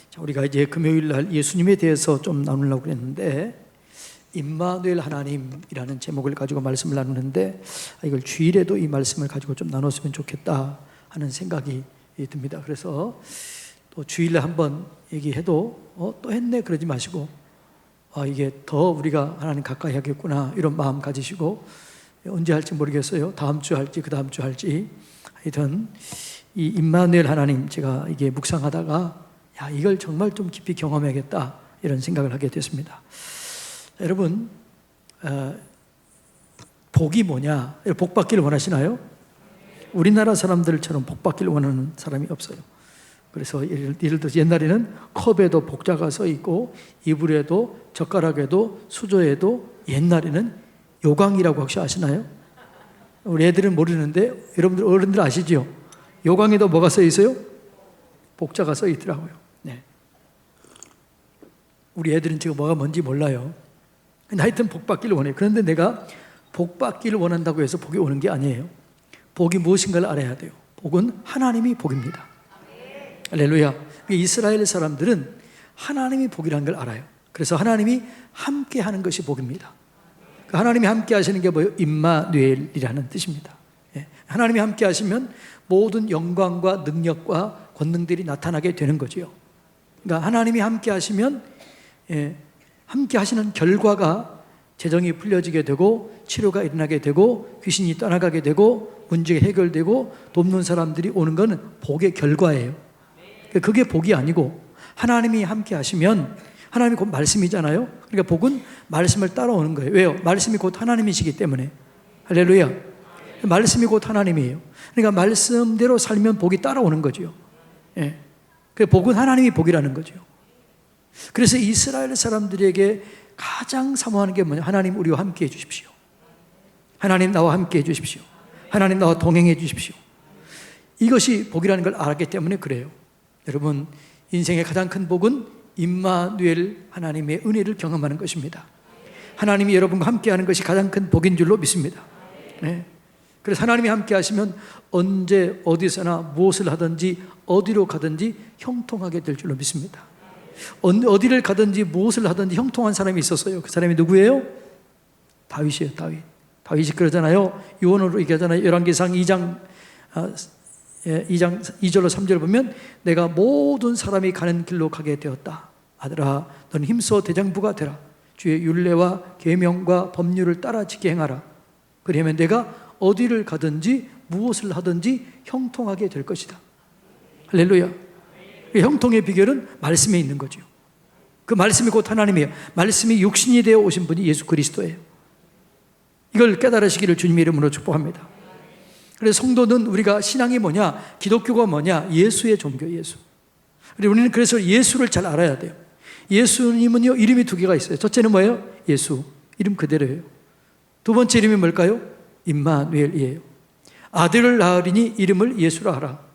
자, 우리가 이제 금요일 날 예수님에 대해서 좀 나누려고 그랬는데, 임마누엘 하나님이라는 제목을 가지고 말씀을 나누는데, 이걸 주일에도 이 말씀을 가지고 좀 나눴으면 좋겠다 하는 생각이 듭니다. 그래서 또 주일에 한번 얘기해도 또 했네 그러지 마시고, 이게 더 우리가 하나님 가까이 하겠구나 이런 마음 가지시고, 언제 할지 모르겠어요. 다음 주 할지 그 다음 주 할지. 하여튼 이 임마누엘 하나님, 제가 이게 묵상하다가 이걸 정말 좀 깊이 경험해야겠다 이런 생각을 하게 됐습니다. 여러분, 복이 뭐냐? 복 받기를 원하시나요? 우리나라 사람들처럼 복 받기를 원하는 사람이 없어요. 그래서 예를 들어서 옛날에는 컵에도 복자가 써 있고, 이불에도 젓가락에도 수저에도 옛날에는 요강이라고 혹시 아시나요? 우리 애들은 모르는데 여러분들 어른들 아시죠? 요강에도 뭐가 써 있어요? 복자가 써 있더라고요. 네. 우리 애들은 지금 뭐가 뭔지 몰라요. 근데 하여튼 복 받기를 원해요. 그런데 내가 복 받기를 원한다고 해서 복이 오는 게 아니에요. 복이 무엇인가를 알아야 돼요. 복은 하나님이 복입니다. 할렐루야. 이스라엘 사람들은 하나님이 복이라는 걸 알아요. 그래서 하나님이 함께 하는 것이 복입니다. 하나님이 함께 하시는 게 뭐예요? 임마누엘이라는 뜻입니다. 하나님이 함께 하시면 모든 영광과 능력과 권능들이 나타나게 되는 거죠. 그러니까 하나님이 함께 하시면 함께 하시는 결과가 재정이 풀려지게 되고, 치료가 일어나게 되고, 귀신이 떠나가게 되고, 문제가 해결되고, 돕는 사람들이 오는 것은 복의 결과예요. 그게 복이 아니고, 하나님이 함께 하시면, 하나님이 곧 말씀이잖아요. 그러니까 복은 말씀을 따라오는 거예요. 왜요? 말씀이 곧 하나님이시기 때문에. 할렐루야. 말씀이 곧 하나님이에요. 그러니까 말씀대로 살면 복이 따라오는 거죠. 복은 하나님이 복이라는 거죠. 그래서 이스라엘 사람들에게 가장 사모하는 게 뭐냐? 하나님 우리와 함께 해 주십시오. 하나님 나와 함께 해 주십시오. 하나님 나와 동행해 주십시오. 이것이 복이라는 걸 알았기 때문에 그래요. 여러분, 인생의 가장 큰 복은 임마누엘 하나님의 은혜를 경험하는 것입니다. 하나님이 여러분과 함께 하는 것이 가장 큰 복인 줄로 믿습니다. 그래서 하나님이 함께 하시면 언제 어디서나 무엇을 하든지 어디로 가든지 형통하게 될 줄로 믿습니다. 어디를 가든지 무엇을 하든지 형통한 사람이 있었어요. 그 사람이 누구예요? 다윗이에요. 다윗이 그러잖아요. 유언으로 얘기하잖아요. 열왕기상 2장 2절로 3절 보면, 내가 모든 사람이 가는 길로 가게 되었다. 아들아, 너는 힘써 대장부가 되라. 주의 율례와 계명과 법률을 따라 지켜 행하라. 그러면 내가 어디를 가든지 무엇을 하든지 형통하게 될 것이다. 할렐루야. 형통의 비결은 말씀에 있는 거죠. 그 말씀이 곧 하나님이에요. 말씀이 육신이 되어 오신 분이 예수 그리스도예요. 이걸 깨달으시기를 주님의 이름으로 축복합니다. 그래서 성도는 우리가 신앙이 뭐냐? 기독교가 뭐냐? 예수의 종교, 예수. 우리는 그래서 예수를 잘 알아야 돼요. 예수님은요, 이름이 두 개가 있어요. 첫째는 뭐예요? 예수. 이름 그대로예요. 두 번째 이름이 뭘까요? 임마누엘이에요. 아들을 낳으리니 이름을 예수라 하라.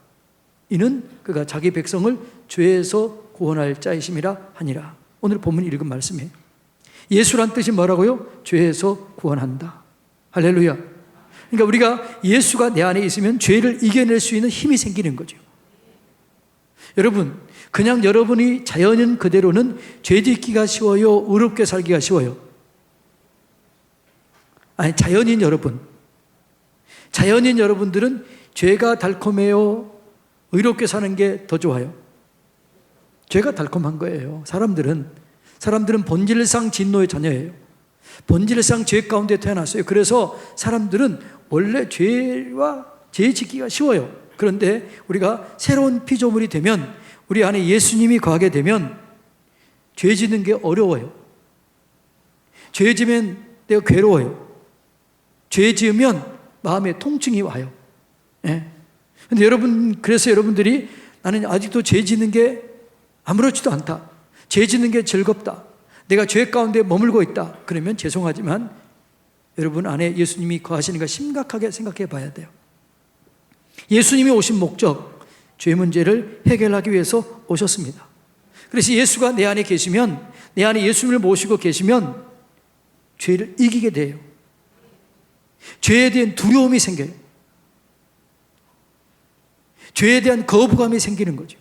이는 그가 자기 백성을 죄에서 구원할 자이심이라 하니라. 오늘 본문 읽은 말씀이에요. 예수란 뜻이 뭐라고요? 죄에서 구원한다. 할렐루야. 그러니까 우리가 예수가 내 안에 있으면 죄를 이겨낼 수 있는 힘이 생기는 거죠. 여러분, 그냥 여러분이 자연인 그대로는 죄 짓기가 쉬워요? 의롭게 살기가 쉬워요? 아니, 자연인 여러분들은 죄가 달콤해요? 의롭게 사는 게 더 좋아요? 죄가 달콤한 거예요. 사람들은 본질상 진노의 자녀예요. 본질상 죄 가운데 태어났어요. 그래서 사람들은 원래 죄 짓기가 쉬워요. 그런데 우리가 새로운 피조물이 되면, 우리 안에 예수님이 거하게 되면 죄 짓는 게 어려워요. 죄 지으면 내가 괴로워요. 죄 지으면 마음에 통증이 와요. 근데 그래서 여러분들이, 나는 아직도 죄 짓는 게 아무렇지도 않다, 죄 짓는 게 즐겁다, 내가 죄 가운데 머물고 있다, 그러면 죄송하지만 여러분 안에 예수님이 거하시는 걸 심각하게 생각해 봐야 돼요. 예수님이 오신 목적, 죄 문제를 해결하기 위해서 오셨습니다. 그래서 예수가 내 안에 계시면, 내 안에 예수님을 모시고 계시면 죄를 이기게 돼요. 죄에 대한 두려움이 생겨요. 죄에 대한 거부감이 생기는 거죠.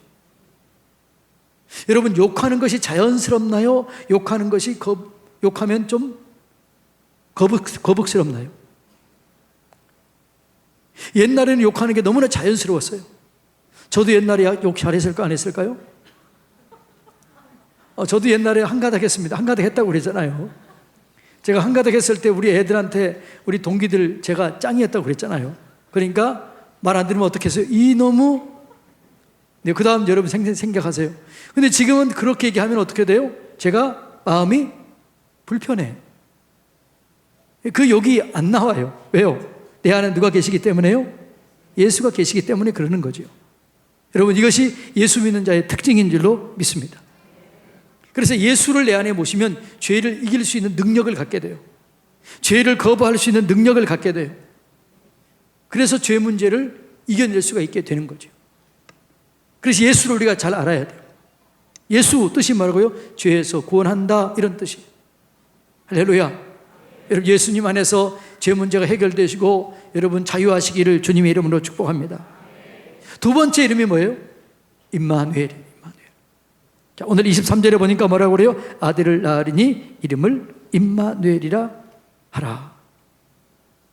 여러분, 욕하는 것이 자연스럽나요? 욕하면 좀 거북스럽나요? 옛날에는 욕하는 게 너무나 자연스러웠어요. 저도 옛날에 욕 잘했을까 안 했을까요? 저도 옛날에 한가닥 했습니다. 한가닥 했다고 그랬잖아요. 제가 한가닥 했을 때 우리 애들한테, 우리 동기들 제가 짱이었다고 그랬잖아요. 그러니까 말 안 들으면 어떻게 했어요? 이놈의. 네, 그 다음 여러분 생각하세요. 근데 지금은 그렇게 얘기하면 어떻게 돼요? 제가 마음이 불편해. 그 욕이 안 나와요. 왜요? 내 안에 누가 계시기 때문에요? 예수가 계시기 때문에 그러는 거죠. 여러분, 이것이 예수 믿는 자의 특징인 줄로 믿습니다. 그래서 예수를 내 안에 모시면 죄를 이길 수 있는 능력을 갖게 돼요. 죄를 거부할 수 있는 능력을 갖게 돼요. 그래서 죄 문제를 이겨낼 수가 있게 되는 거죠. 그래서 예수를 우리가 잘 알아야 돼요. 예수 뜻이 뭐라고요? 죄에서 구원한다, 이런 뜻이에요. 할렐루야. 여러분, 예수님 안에서 죄 문제가 해결되시고 여러분 자유하시기를 주님의 이름으로 축복합니다. 두 번째 이름이 뭐예요? 임마누엘이에요. 자, 오늘 23절에 보니까 뭐라고 그래요? 아들을 낳으리니 이름을 임마누엘이라 하라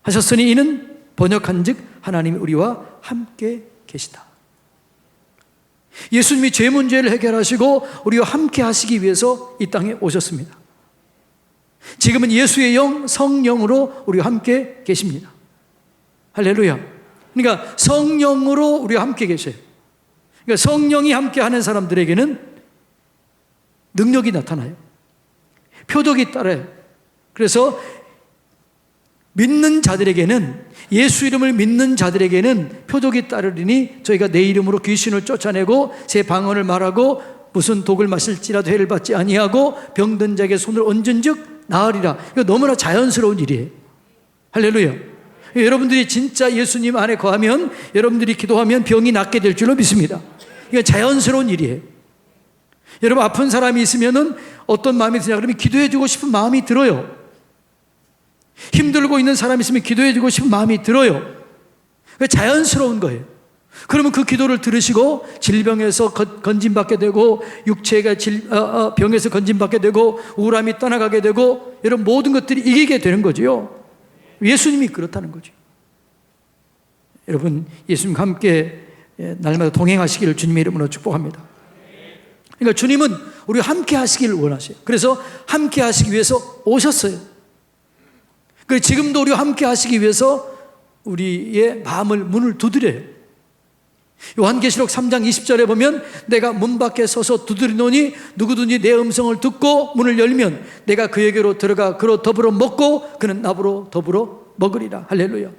하셨으니 이는 번역한즉 하나님이 우리와 함께 계시다. 예수님이 죄 문제를 해결하시고 우리와 함께 하시기 위해서 이 땅에 오셨습니다. 지금은 예수의 영, 성령으로 우리와 함께 계십니다. 할렐루야. 그러니까 성령으로 우리와 함께 계셔요. 그러니까 성령이 함께 하는 사람들에게는 능력이 나타나요. 표적이 따라요. 그래서 믿는 자들에게는, 예수 이름을 믿는 자들에게는 표적이 따르리니 저희가 내 이름으로 귀신을 쫓아내고 새 방언을 말하고 무슨 독을 마실지라도 해를 받지 아니하고 병든 자에게 손을 얹은즉 나으리라. 이거 너무나 자연스러운 일이에요. 할렐루야. 여러분들이 진짜 예수님 안에 거하면, 여러분들이 기도하면 병이 낫게 될 줄로 믿습니다. 이건 자연스러운 일이에요. 여러분, 아픈 사람이 있으면은 어떤 마음이 드냐 그러면 기도해주고 싶은 마음이 들어요. 힘들고 있는 사람이 있으면 기도해주고 싶은 마음이 들어요. 자연스러운 거예요. 그러면 그 기도를 들으시고 질병에서 건진받게 되고, 육체가 병에서 건진받게 되고, 우울함이 떠나가게 되고, 이런 모든 것들이 이기게 되는 거죠. 예수님이 그렇다는 거죠. 여러분, 예수님과 함께 날마다 동행하시기를 주님의 이름으로 축복합니다. 그러니까 주님은 우리와 함께 하시기를 원하셔요. 그래서 함께 하시기 위해서 오셨어요. 그리고 지금도 우리와 함께 하시기 위해서 우리의 마음을, 문을 두드려요. 요한계시록 3장 20절에 보면 내가 문 밖에 서서 두드리노니 누구든지 내 음성을 듣고 문을 열면 내가 그에게로 들어가 그로 더불어 먹고 그는 나보러 더불어 먹으리라. 할렐루야.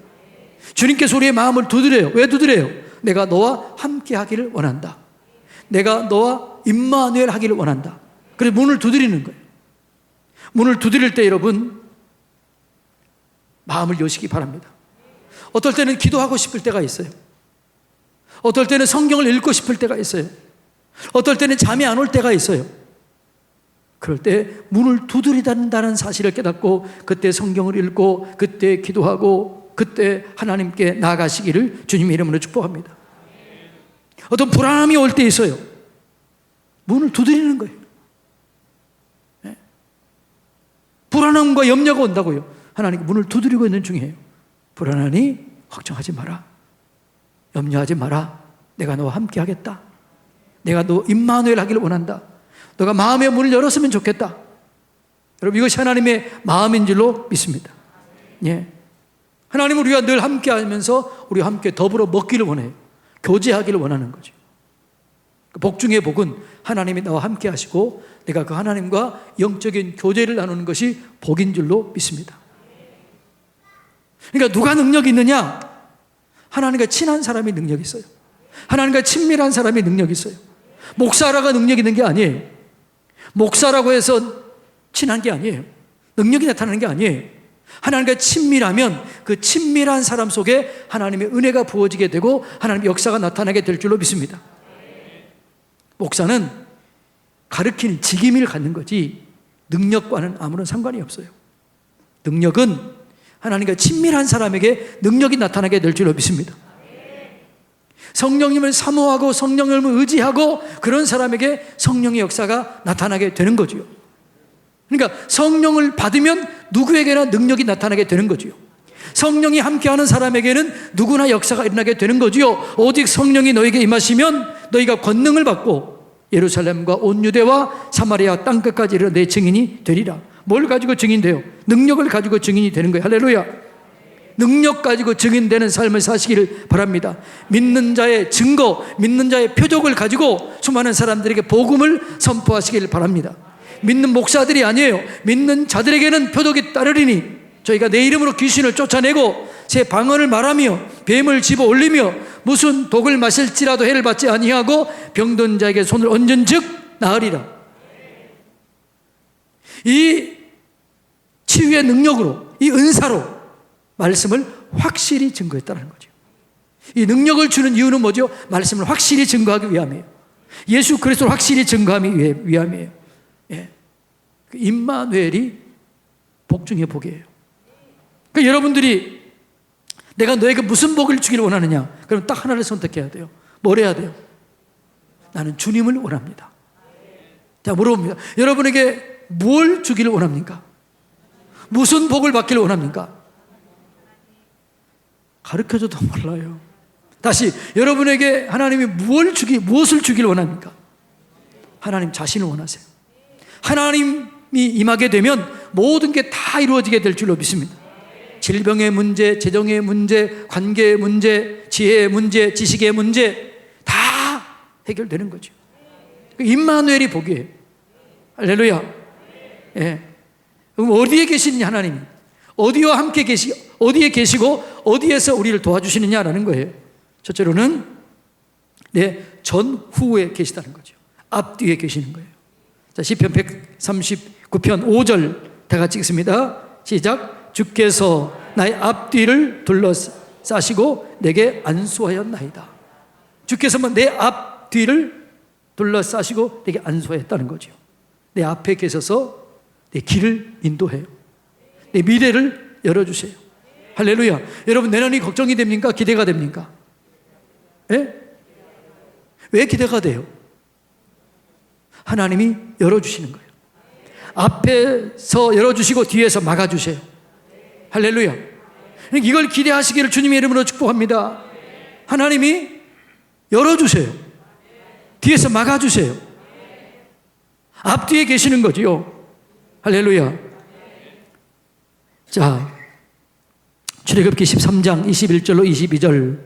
주님께서 우리의 마음을 두드려요. 왜 두드려요? 내가 너와 함께 하기를 원한다. 내가 너와 임마누엘 하기를 원한다. 그래서 문을 두드리는 거예요. 문을 두드릴 때 여러분 마음을 여시기 바랍니다. 어떨 때는 기도하고 싶을 때가 있어요. 어떨 때는 성경을 읽고 싶을 때가 있어요. 어떨 때는 잠이 안 올 때가 있어요. 그럴 때 문을 두드린다는 사실을 깨닫고 그때 성경을 읽고 그때 기도하고 그때 하나님께 나아가시기를 주님의 이름으로 축복합니다. 어떤 불안함이 올 때 있어요. 문을 두드리는 거예요. 네? 불안함과 염려가 온다고요. 하나님 문을 두드리고 있는 중이에요. 불안하니 걱정하지 마라. 염려하지 마라. 내가 너와 함께 하겠다. 내가 너 임마누엘 하기를 원한다. 너가 마음의 문을 열었으면 좋겠다. 여러분, 이것이 하나님의 마음인 줄로 믿습니다. 예. 하나님은 우리와 늘 함께 하면서 우리와 함께 더불어 먹기를 원해요. 교제하기를 원하는 거죠. 복 중의 복은 하나님이 나와 함께 하시고 내가 그 하나님과 영적인 교제를 나누는 것이 복인 줄로 믿습니다. 그러니까 누가 능력이 있느냐? 하나님과 친한 사람이 능력이 있어요. 하나님과 친밀한 사람이 능력이 있어요. 목사라가 능력이 있는 게 아니에요. 목사라고 해서 친한 게 아니에요. 능력이 나타나는 게 아니에요. 하나님과 친밀하면 그 친밀한 사람 속에 하나님의 은혜가 부어지게 되고 하나님의 역사가 나타나게 될 줄로 믿습니다. 목사는 가르치는 직임을 갖는 거지 능력과는 아무런 상관이 없어요. 능력은 하나님과 친밀한 사람에게 능력이 나타나게 될 줄로 믿습니다. 성령님을 사모하고 성령님을 의지하고 그런 사람에게 성령의 역사가 나타나게 되는 거죠. 그러니까 성령을 받으면 누구에게나 능력이 나타나게 되는 거죠. 성령이 함께하는 사람에게는 누구나 역사가 일어나게 되는 거지요. 오직 성령이 너에게 임하시면 너희가 권능을 받고 예루살렘과 온 유대와 사마리아 땅끝까지 이르러 내 증인이 되리라. 뭘 가지고 증인돼요? 능력을 가지고 증인이 되는 거예요. 할렐루야. 능력 가지고 증인되는 삶을 사시기를 바랍니다. 믿는 자의 증거, 믿는 자의 표적을 가지고 수많은 사람들에게 복음을 선포하시기를 바랍니다. 믿는 목사들이 아니에요. 믿는 자들에게는 표적이 따르리니 저희가 내 이름으로 귀신을 쫓아내고 새 방언을 말하며 뱀을 집어 올리며 무슨 독을 마실지라도 해를 받지 아니하고 병든 자에게 손을 얹은 즉 나으리라. 이 치유의 능력으로, 이 은사로 말씀을 확실히 증거했다는 거죠. 이 능력을 주는 이유는 뭐죠? 말씀을 확실히 증거하기 위함이에요. 예수 그리스도를 확실히 증거하기 위함이에요. 예. 그 임마누엘이 복 중에 복이에요. 그러니까 여러분들이 내가 너에게 무슨 복을 주기를 원하느냐? 그럼 딱 하나를 선택해야 돼요. 뭘 해야 돼요? 나는 주님을 원합니다. 자, 물어봅니다. 여러분에게 뭘 주기를 원합니까? 무슨 복을 받기를 원합니까? 가르쳐줘도 몰라요. 다시, 여러분에게 하나님이 무엇을 주기를 원합니까? 하나님 자신을 원하세요. 하나님이 임하게 되면 모든 게 다 이루어지게 될 줄로 믿습니다. 질병의 문제, 재정의 문제, 관계의 문제, 지혜의 문제, 지식의 문제 다 해결되는 거죠. 임마누엘이 복이에요. 할렐루야. 예. 그럼 어디에 계시느냐 하나님이? 어디와 함께 어디에 계시고 어디에서 우리를 도와주시느냐라는 거예요. 첫째로는 내 전후에 계시다는 거죠. 앞뒤에 계시는 거예요. 자, 시편 139편 5절 다 같이 읽습니다. 시작. 주께서 나의 앞뒤를 둘러싸시고 내게 안수하였나이다. 주께서 내 앞뒤를 둘러싸시고 내게 안수하였다는 거죠. 내 앞에 계셔서 내 길을 인도해요. 내 미래를 열어주세요. 할렐루야. 여러분, 내년이 걱정이 됩니까? 기대가 됩니까? 예? 왜 기대가 돼요? 하나님이 열어주시는 거예요. 앞에서 열어주시고 뒤에서 막아주세요. 할렐루야. 이걸 기대하시기를 주님의 이름으로 축복합니다. 하나님이 열어주세요. 뒤에서 막아주세요. 앞뒤에 계시는 거지요. 할렐루야. 자, 출애굽기 13장 21절로 22절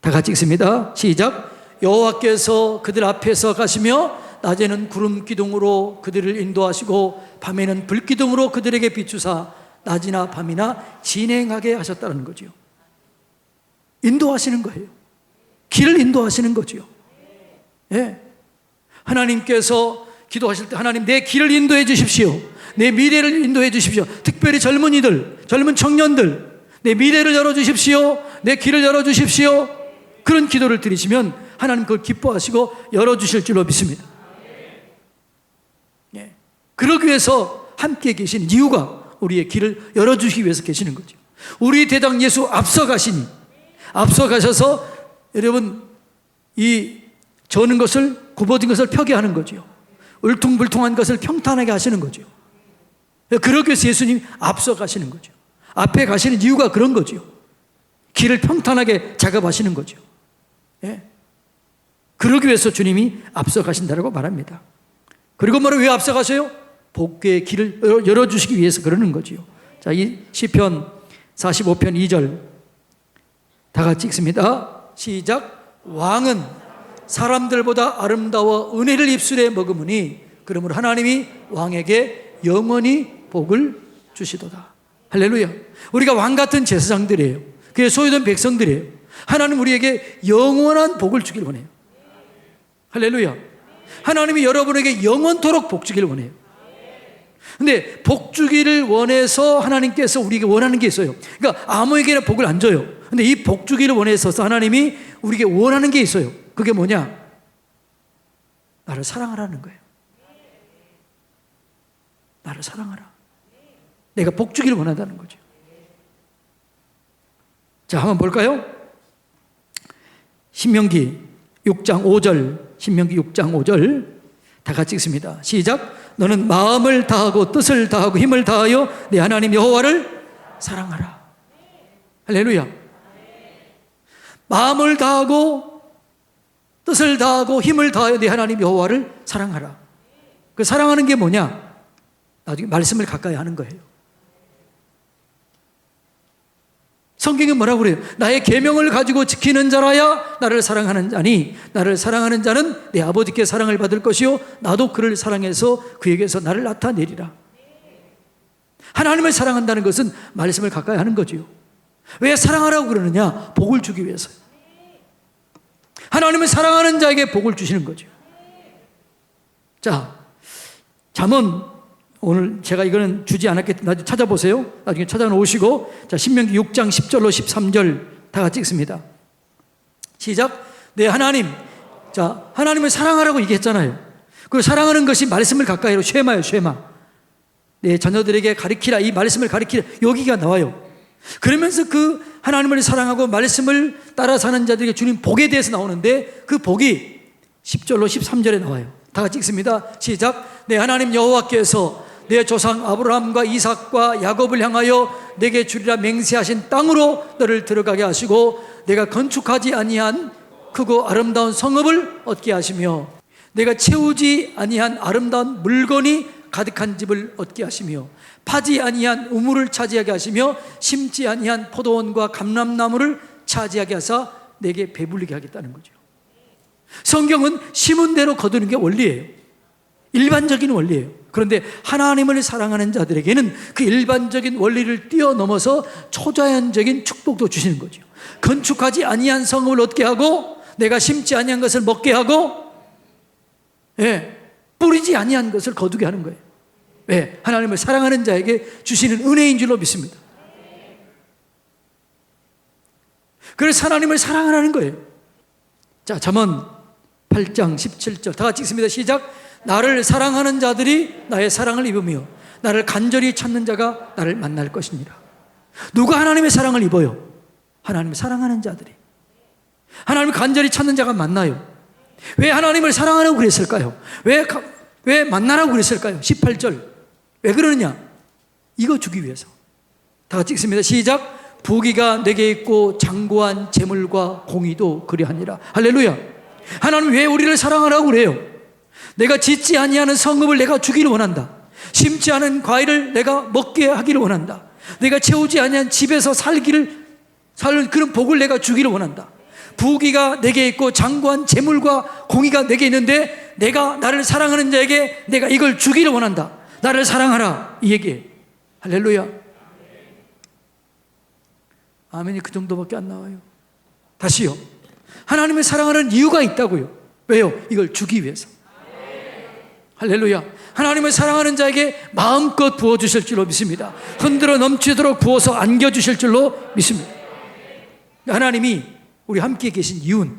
다 같이 읽습니다. 시작. 여호와께서 그들 앞에서 가시며 낮에는 구름 기둥으로 그들을 인도하시고 밤에는 불 기둥으로 그들에게 비추사 낮이나 밤이나 진행하게 하셨다는 거죠. 인도하시는 거예요. 길을 인도하시는 거죠. 예. 하나님께서 기도하실 때 하나님 내 길을 인도해 주십시오. 내 미래를 인도해 주십시오. 특별히 젊은이들, 젊은 청년들 내 미래를 열어주십시오. 내 길을 열어주십시오. 그런 기도를 드리시면 하나님 그걸 기뻐하시고 열어주실 줄로 믿습니다. 예. 그러기 위해서 함께 계신 이유가 우리의 길을 열어주시기 위해서 계시는 거죠. 우리 대당 예수 앞서가시니 앞서가셔서 여러분 이 저는 것을 굽어진 것을 펴게 하는 거죠. 울퉁불퉁한 것을 평탄하게 하시는 거죠. 그러기 위해서 예수님이 앞서가시는 거죠. 앞에 가시는 이유가 그런 거죠. 길을 평탄하게 작업하시는 거죠. 예. 그러기 위해서 주님이 앞서가신다고 말합니다. 그리고 왜 앞서가세요? 복의 길을 열어주시기 위해서 그러는 거지요. 자, 이 시편 45편 2절 다 같이 읽습니다. 시작. 왕은 사람들보다 아름다워 은혜를 입술에 머금으니 그러므로 하나님이 왕에게 영원히 복을 주시도다. 할렐루야. 우리가 왕 같은 제사장들이에요. 그의 소유된 백성들이에요. 하나님 우리에게 영원한 복을 주길 원해요. 할렐루야. 하나님이 여러분에게 영원토록 복 주기를 원해요. 근데 복 주기를 원해서 하나님께서 우리에게 원하는 게 있어요. 그러니까 아무에게나 복을 안 줘요. 근데 이 복 주기를 원해서 하나님이 우리에게 원하는 게 있어요. 그게 뭐냐? 나를 사랑하라는 거예요. 나를 사랑하라. 내가 복 주기를 원한다는 거죠. 자, 한번 볼까요? 신명기 6장 5절, 신명기 6장 5절 다 같이 읽습니다. 시작. 너는 마음을 다하고 뜻을 다하고 힘을 다하여 네 하나님 여호와를 사랑하라. 할렐루야. 마음을 다하고 뜻을 다하고 힘을 다하여 네 하나님 여호와를 사랑하라. 그 사랑하는 게 뭐냐? 나중에 말씀을 가까이 하는 거예요. 성경은 뭐라고 그래요? 나의 계명을 가지고 지키는 자라야 나를 사랑하는 자니 나를 사랑하는 자는 내 아버지께 사랑을 받을 것이요 나도 그를 사랑해서 그에게서 나를 나타내리라. 하나님을 사랑한다는 것은 말씀을 가까이 하는 거지요. 왜 사랑하라고 그러느냐? 복을 주기 위해서요. 하나님을 사랑하는 자에게 복을 주시는 거죠. 자, 잠언 오늘 제가 이거는 주지 않았기 때문에 나중에 찾아보세요. 나중에 찾아놓으시고, 자, 신명기 6장 10절로 13절 다 같이 읽습니다. 시작. 네, 하나님. 자, 하나님을 사랑하라고 얘기했잖아요. 그 사랑하는 것이 말씀을 가까이로 쉐마예요, 쉐마. 내 자녀들에게 가르치라, 이 말씀을 가르치라, 여기가 나와요. 그러면서 그 하나님을 사랑하고 말씀을 따라 사는 자들에게 주님 복에 대해서 나오는데 그 복이 10절로 13절에 나와요. 다 같이 읽습니다. 시작. 네, 하나님 여호와께서 내 조상 아브라함과 이삭과 야곱을 향하여 내게 주리라 맹세하신 땅으로 너를 들어가게 하시고 내가 건축하지 아니한 크고 아름다운 성읍을 얻게 하시며 내가 채우지 아니한 아름다운 물건이 가득한 집을 얻게 하시며 파지 아니한 우물을 차지하게 하시며 심지 아니한 포도원과 감람나무를 차지하게 하사 내게 배불리게 하겠다는 거죠. 성경은 심은 대로 거두는 게 원리예요. 일반적인 원리예요. 그런데 하나님을 사랑하는 자들에게는 그 일반적인 원리를 뛰어넘어서 초자연적인 축복도 주시는 거죠. 건축하지 아니한 성읍을 얻게 하고 내가 심지 아니한 것을 먹게 하고 뿌리지 아니한 것을 거두게 하는 거예요. 왜? 하나님을 사랑하는 자에게 주시는 은혜인 줄로 믿습니다. 그래서 하나님을 사랑하라는 거예요. 자, 잠언 8장 17절 다 같이 읽습니다. 시작. 나를 사랑하는 자들이 나의 사랑을 입으며 나를 간절히 찾는 자가 나를 만날 것이니라. 누가 하나님의 사랑을 입어요? 하나님을 사랑하는 자들이. 하나님을 간절히 찾는 자가 만나요. 왜 하나님을 사랑하라고 그랬을까요? 왜 만나라고 그랬을까요? 18절 왜 그러느냐? 이거 주기 위해서. 다 같이 읽습니다. 시작. 부귀가 내게 있고 장고한 재물과 공의도 그리하니라. 할렐루야. 하나님 왜 우리를 사랑하라고 그래요? 내가 짓지 아니하는 성읍을 내가 주기를 원한다. 심지 않은 과일을 내가 먹게 하기를 원한다. 내가 채우지 아니한 집에서 살는 그런 복을 내가 주기를 원한다. 부귀가 내게 있고 장고한 재물과 공의가 내게 있는데 내가 나를 사랑하는 자에게 내가 이걸 주기를 원한다. 나를 사랑하라, 이 얘기예요. 할렐루야. 아멘이 그 정도밖에 안 나와요. 다시요. 하나님을 사랑하는 이유가 있다고요. 왜요? 이걸 주기 위해서. 할렐루야. 하나님을 사랑하는 자에게 마음껏 부어주실 줄로 믿습니다. 흔들어 넘치도록 부어서 안겨주실 줄로 믿습니다. 하나님이 우리 함께 계신 이유는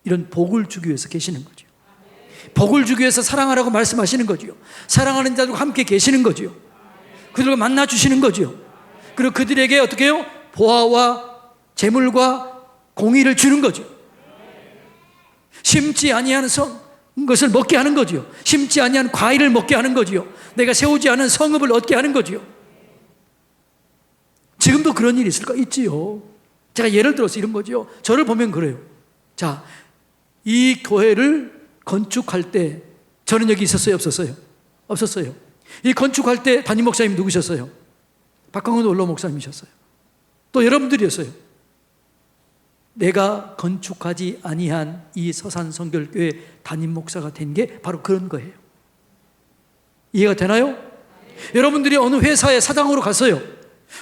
이런 복을 주기 위해서 계시는 거죠. 복을 주기 위해서 사랑하라고 말씀하시는 거죠. 사랑하는 자들과 함께 계시는 거죠. 그들과 만나주시는 거죠. 그리고 그들에게 어떻게 해요? 보화와 재물과 공의를 주는 거죠. 심지 아니하는 것을 먹게 하는 거죠. 심지 아니한 과일을 먹게 하는 거죠. 내가 세우지 않은 성읍을 얻게 하는 거죠. 지금도 그런 일이 있을까? 있지요. 제가 예를 들어서 이런 거죠. 저를 보면 그래요. 자, 이 교회를 건축할 때 저는 여기 있었어요? 없었어요? 없었어요. 이 건축할 때 담임 목사님 누구셨어요? 박광훈 원로 목사님이셨어요. 또 여러분들이었어요. 내가 건축하지 아니한 이 서산성결교회 담임 목사가 된 게 바로 그런 거예요. 이해가 되나요? 여러분들이 어느 회사의 사장으로 갔어요.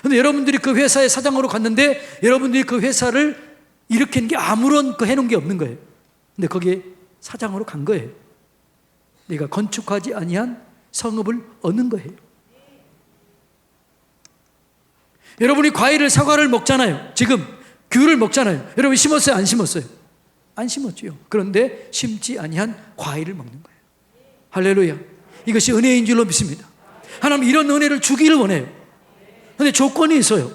근데 여러분들이 그 회사의 사장으로 갔는데 여러분들이 그 회사를 일으킨 게 아무런 해놓은 게 없는 거예요. 근데 거기에 사장으로 간 거예요. 내가 건축하지 아니한 성읍을 얻는 거예요. 여러분이 과일을, 사과를 먹잖아요. 지금 귤을 먹잖아요. 여러분 심었어요? 안 심었어요? 안 심었죠. 그런데 심지 아니한 과일을 먹는 거예요. 할렐루야. 이것이 은혜인 줄로 믿습니다. 하나님 이런 은혜를 주기를 원해요. 그런데 조건이 있어요.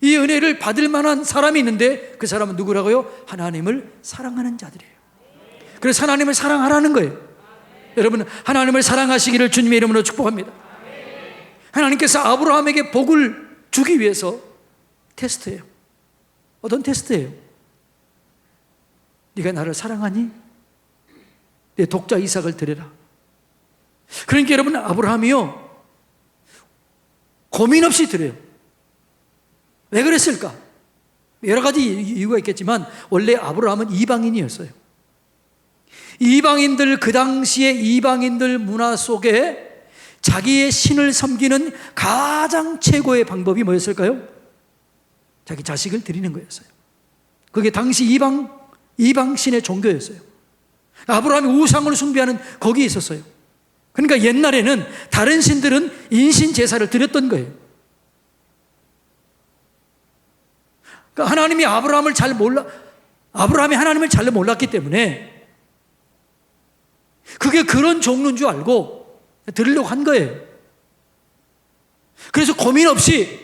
이 은혜를 받을 만한 사람이 있는데 그 사람은 누구라고요? 하나님을 사랑하는 자들이에요. 그래서 하나님을 사랑하라는 거예요. 여러분, 하나님을 사랑하시기를 주님의 이름으로 축복합니다. 하나님께서 아브라함에게 복을 주기 위해서 테스트예요. 어떤 테스트예요? 네가 나를 사랑하니? 내 독자 이삭을 드려라. 그러니까 여러분, 아브라함이요 고민 없이 드려요. 왜 그랬을까? 여러 가지 이유가 있겠지만 원래 아브라함은 이방인이었어요. 이방인들, 그 당시에 이방인들 문화 속에 자기의 신을 섬기는 가장 최고의 방법이 뭐였을까요? 자기 자식을 드리는 거였어요. 그게 당시 이방 신의 종교였어요. 아브라함이 우상을 숭배하는 거기에 있었어요. 그러니까 옛날에는 다른 신들은 인신 제사를 드렸던 거예요. 그러니까 하나님이 아브라함이 하나님을 잘 몰랐기 때문에 그게 그런 종류인 줄 알고 드리려고 한 거예요. 그래서 고민 없이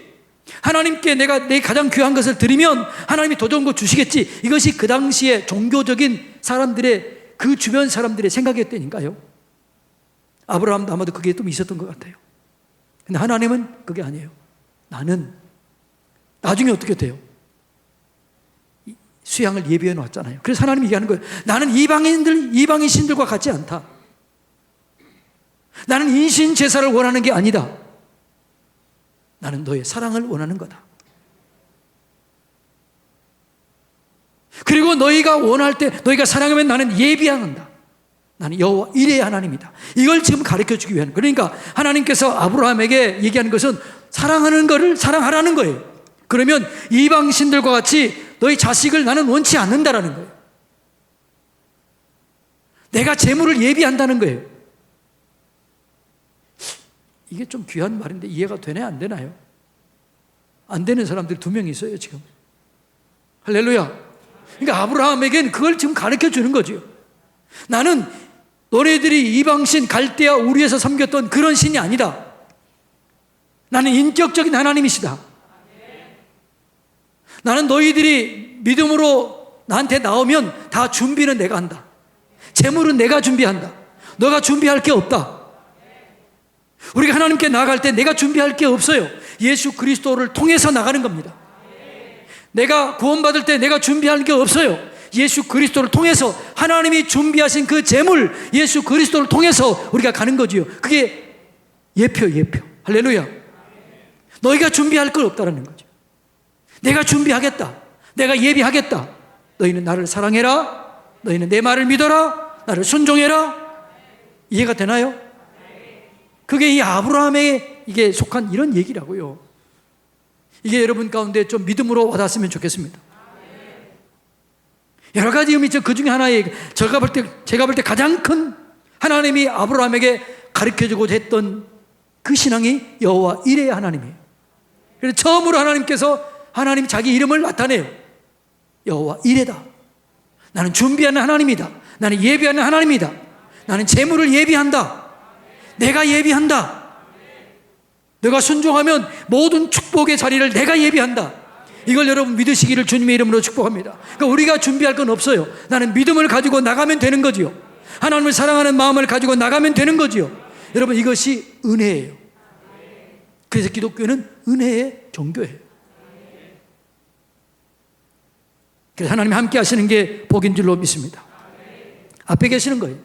하나님께 내가 내 가장 귀한 것을 드리면 하나님이 더 좋은 거 주시겠지. 이것이 그 당시에 종교적인 사람들의, 그 주변 사람들의 생각이었다니까요. 아브라함도 아마도 그게 좀 있었던 것 같아요. 근데 하나님은 그게 아니에요. 나는 나중에 어떻게 돼요? 수양을 예비해 놨잖아요. 그래서 하나님이 얘기하는 거예요. 나는 이방인 신들과 같지 않다. 나는 인신 제사를 원하는 게 아니다. 나는 너의 사랑을 원하는 거다. 그리고 너희가 원할 때, 너희가 사랑하면 나는 예비한다. 나는 여호와 이레의 하나님이다. 이걸 지금 가르쳐 주기 위한, 그러니까 하나님께서 아브라함에게 얘기하는 것은 사랑하는 거를 사랑하라는 거예요. 그러면 이방 신들과 같이 너희 자식을 나는 원치 않는다라는 거예요. 내가 재물을 예비한다는 거예요. 이게 좀 귀한 말인데 이해가 되네, 안 되나요? 안 되는 사람들이 2명 있어요 지금. 할렐루야. 그러니까 아브라함에겐 그걸 지금 가르쳐 주는 거죠. 나는 너네들이 이방신 갈대아 우리에서 섬겼던 그런 신이 아니다. 나는 인격적인 하나님이시다. 나는 너희들이 믿음으로 나한테 나오면 다 준비는 내가 한다. 재물은 내가 준비한다. 너가 준비할 게 없다. 우리가 하나님께 나아갈 때 내가 준비할 게 없어요. 예수 그리스도를 통해서 나가는 겁니다. 내가 구원받을 때 내가 준비할 게 없어요. 예수 그리스도를 통해서 하나님이 준비하신 그 재물, 예수 그리스도를 통해서 우리가 가는 거지요. 그게 예표. 할렐루야. 너희가 준비할 걸 없다라는 거죠. 내가 준비하겠다. 내가 예비하겠다. 너희는 나를 사랑해라. 너희는 내 말을 믿어라. 나를 순종해라. 이해가 되나요? 그게 이 아브라함에 이게 속한 이런 얘기라고요. 이게 여러분 가운데 좀 믿음으로 와닿았으면 좋겠습니다. 여러 가지 의미 있죠. 그 중에 하나의 제가 볼 때 가장 큰 하나님이 아브라함에게 가르쳐주고자 했던 그 신앙이 여호와 이레의 하나님이에요. 그래서 처음으로 하나님이 자기 이름을 나타내요. 여호와 이레다. 나는 준비하는 하나님이다. 나는 예비하는 하나님이다. 나는 재물을 예비한다. 내가 예비한다. 내가 순종하면 모든 축복의 자리를 내가 예비한다. 이걸 여러분 믿으시기를 주님의 이름으로 축복합니다. 그러니까 우리가 준비할 건 없어요. 나는 믿음을 가지고 나가면 되는 거지요. 하나님을 사랑하는 마음을 가지고 나가면 되는 거지요. 여러분, 이것이 은혜예요. 그래서 기독교는 은혜의 종교예요. 그래서 하나님이 함께 하시는 게 복인 줄로 믿습니다. 앞에 계시는 거예요.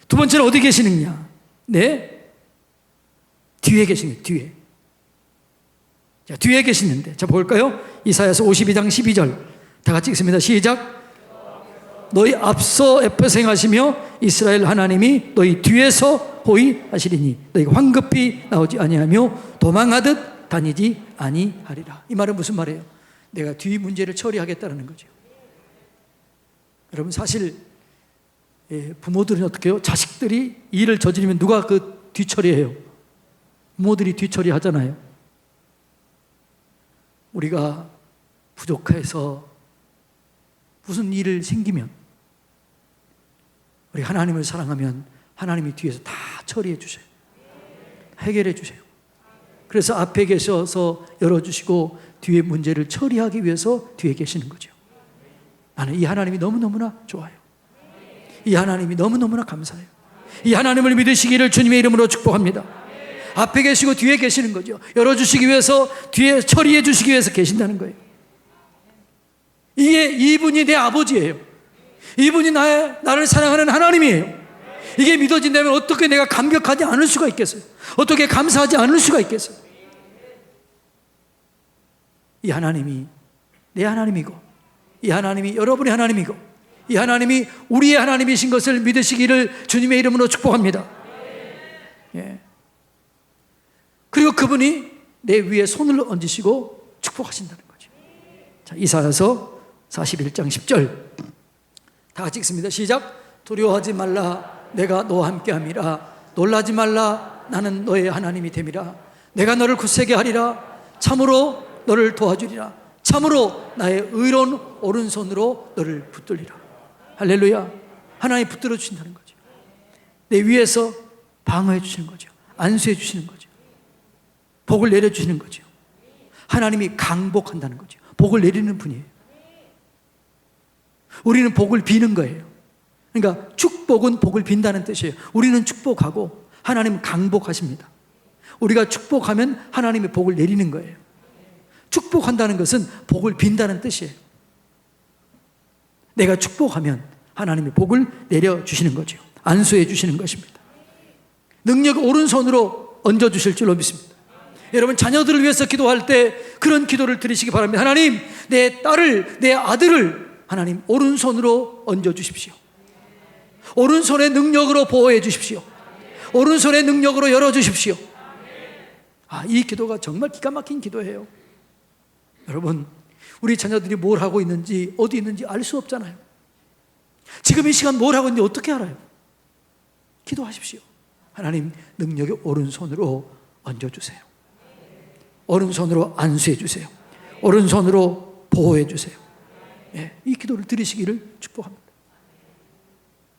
두 번째는 어디 계시느냐? 네, 뒤에 계시는 거예요. 뒤에. 자, 뒤에 계시는데, 자 볼까요? 이사야서 52장 12절 다 같이 읽습니다. 시작. 너희 앞서 행하시며 이스라엘 하나님이 너희 뒤에서 호위하시리니 너희가 황급히 나오지 아니하며 도망하듯 다니지 아니하리라. 이 말은 무슨 말이에요? 내가 뒤 문제를 처리하겠다는 거죠. 여러분, 사실 부모들은 어떻게 해요? 자식들이 일을 저지르면 누가 그 뒤처리해요? 부모들이 뒤처리하잖아요. 우리가 부족해서 무슨 일을 생기면, 우리 하나님을 사랑하면 하나님이 뒤에서 다 처리해 주세요. 해결해 주세요. 그래서 앞에 계셔서 열어주시고 뒤에 문제를 처리하기 위해서 뒤에 계시는 거죠. 나는 이 하나님이 너무너무나 좋아요. 이 하나님이 너무너무나 감사해요. 이 하나님을 믿으시기를 주님의 이름으로 축복합니다. 앞에 계시고 뒤에 계시는 거죠. 열어주시기 위해서, 뒤에 처리해 주시기 위해서 계신다는 거예요. 이분이 내 아버지예요. 이분이 나를 사랑하는 하나님이에요. 이게 믿어진다면 어떻게 내가 감격하지 않을 수가 있겠어요? 어떻게 감사하지 않을 수가 있겠어요? 이 하나님이 내 하나님이고, 이 하나님이 여러분의 하나님이고, 이 하나님이 우리의 하나님이신 것을 믿으시기를 주님의 이름으로 축복합니다. 예. 그리고 그분이 내 위에 손을 얹으시고 축복하신다는 거죠. 자, 이사야서 41장 10절 다 같이 읽습니다. 시작. 두려워하지 말라, 내가 너와 함께함이라. 놀라지 말라, 나는 너의 하나님이 됨이라. 내가 너를 굳세게 하리라. 참으로 너를 도와주리라. 참으로 나의 의로운 오른손으로 너를 붙들리라. 할렐루야. 하나님이 붙들어 주신다는 거죠. 내 위에서 방어해 주시는 거죠. 안수해 주시는 거죠. 복을 내려주시는 거죠. 하나님이 강복한다는 거죠. 복을 내리는 분이에요. 우리는 복을 비는 거예요. 그러니까 축복은 복을 빈다는 뜻이에요. 우리는 축복하고 하나님은 강복하십니다. 우리가 축복하면 하나님의 복을 내리는 거예요. 축복한다는 것은 복을 빈다는 뜻이에요. 내가 축복하면 하나님의 복을 내려주시는 거죠. 안수해 주시는 것입니다. 능력 오른손으로 얹어주실 줄로 믿습니다. 여러분, 자녀들을 위해서 기도할 때 그런 기도를 드리시기 바랍니다. 하나님, 내 딸을, 내 아들을 하나님 오른손으로 얹어주십시오. 오른손의 능력으로 보호해 주십시오. 오른손의 능력으로 열어주십시오. 이 기도가 정말 기가 막힌 기도예요. 여러분, 우리 자녀들이 뭘 하고 있는지, 어디 있는지 알 수 없잖아요. 지금 이 시간 뭘 하고 있는지 어떻게 알아요? 기도하십시오. 하나님, 능력의 오른손으로 얹어주세요. 오른손으로 안수해 주세요. 오른손으로 보호해 주세요. 예, 이 기도를 드리시기를 축복합니다.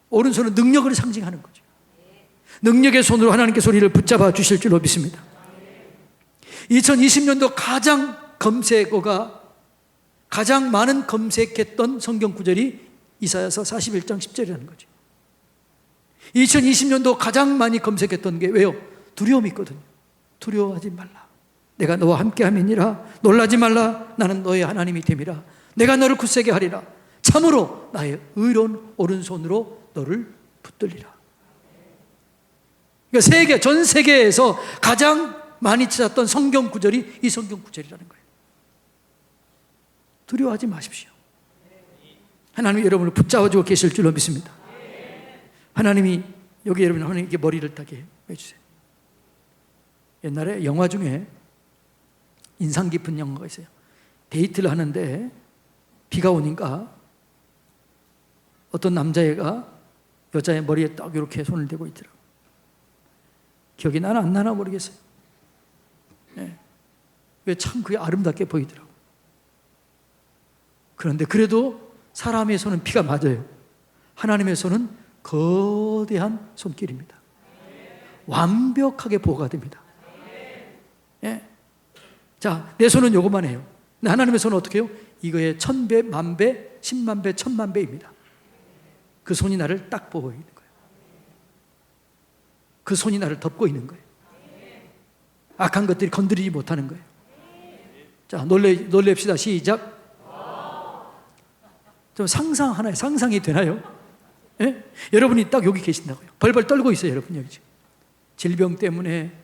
오른손은 능력을 상징하는 거죠. 능력의 손으로 하나님께서 우리를 붙잡아 주실 줄로 믿습니다. 2020년도 가장 많은 검색했던 성경 구절이 이사야서 41장 10절이라는 거죠. 2020년도 가장 많이 검색했던 게 왜요? 두려움이 있거든요. 두려워하지 말라, 내가 너와 함께함이니라. 놀라지 말라, 나는 너의 하나님이 됨이라. 내가 너를 굳세게 하리라. 참으로 나의 의로운 오른손으로 너를 붙들리라. 그러니까 전 세계에서 가장 많이 찾았던 성경 구절이 이 성경 구절이라는 거예요. 두려워하지 마십시오. 하나님이 여러분을 붙잡아주고 계실 줄로 믿습니다. 하나님이 여기 여러분, 하나님께 머리를 따게 해주세요. 옛날에 영화 중에 인상 깊은 영화가 있어요. 데이트를 하는데 비가 오니까 어떤 남자애가 여자의 머리에 딱 이렇게 손을 대고 있더라고요. 기억이 나나 안 나나 모르겠어요. 네. 왜 참 그게 아름답게 보이더라고요. 그런데 그래도 사람의 손은 피가 맞아요. 하나님의 손은 거대한 손길입니다. 완벽하게 보호가 됩니다. 예. 자, 내 손은 요것만 해요. 근데 하나님의 손은 어떻게 해요? 이거의 1000배, 10,000배, 100,000배, 10,000,000배입니다. 그 손이 나를 딱 보고 있는 거예요. 그 손이 나를 덮고 있는 거예요. 악한 것들이 건드리지 못하는 거예요. 자, 놀랍시다. 시작. 좀 상상이 되나요? 예? 여러분이 딱 여기 계신다고요. 벌벌 떨고 있어요, 여러분 여기 지금. 질병 때문에,